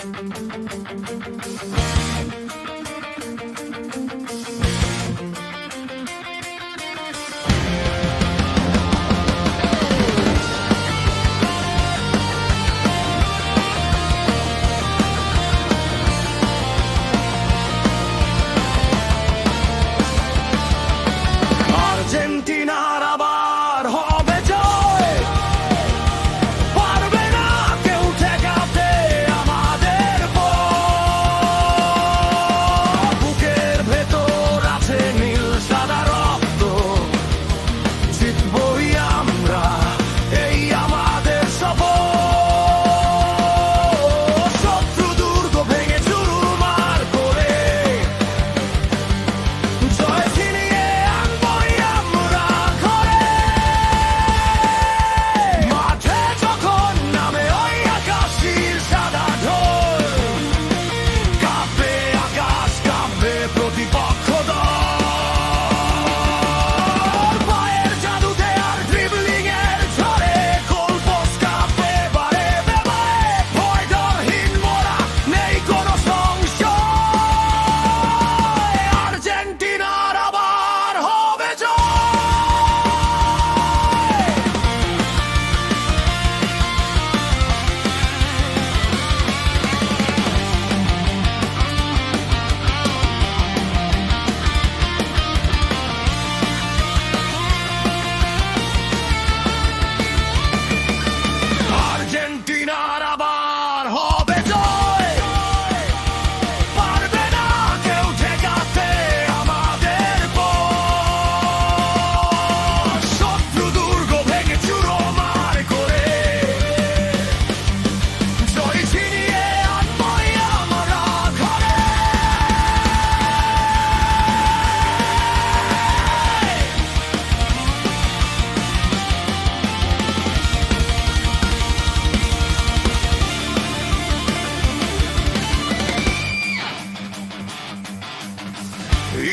আর্জেন্টিনার আবার হবে জয়, পারবে না কেউ ঠেকাতে আমাদের পথ। বুকের ভেতর আছে নীল সাদা রক্ত, জিতবই আমরা, এই আমাদের শপথ। শত্রু দুর্গ ভেঙে চুরমার করে জয় ছিনিয়ে আনবই আমরা ঘরে। মাঠে যখন নামে ওই আকাশের সাদা ঢোল, কাঁপবে আকাশ, কাঁপবে প্রতিপক্ষ দল। পায়ের জাদুতে আর ড্রিবলিং এর ঝড়ে গোলপোস্ট কাঁপবে বারে বেবারে। ভয় ডরহীন মোরা, নেই কোনো সংশয়। আর্জেন্টিনার আবার হবে জয়। আর্জেন্টিনার আবার হবে জয়, পারবে না কেউ ঠেকাতে আমাদের পথ। শত্রু দুর্গ ভেঙে চুরমার করে জয় ছিনিয়ে আনবই আমরা ঘরে।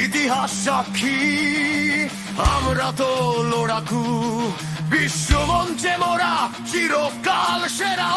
ইতিহাস সাক্ষী, আমরা তো লড়াকু, বিশ্বমঞ্চে মোরা চিরকাল সেরা।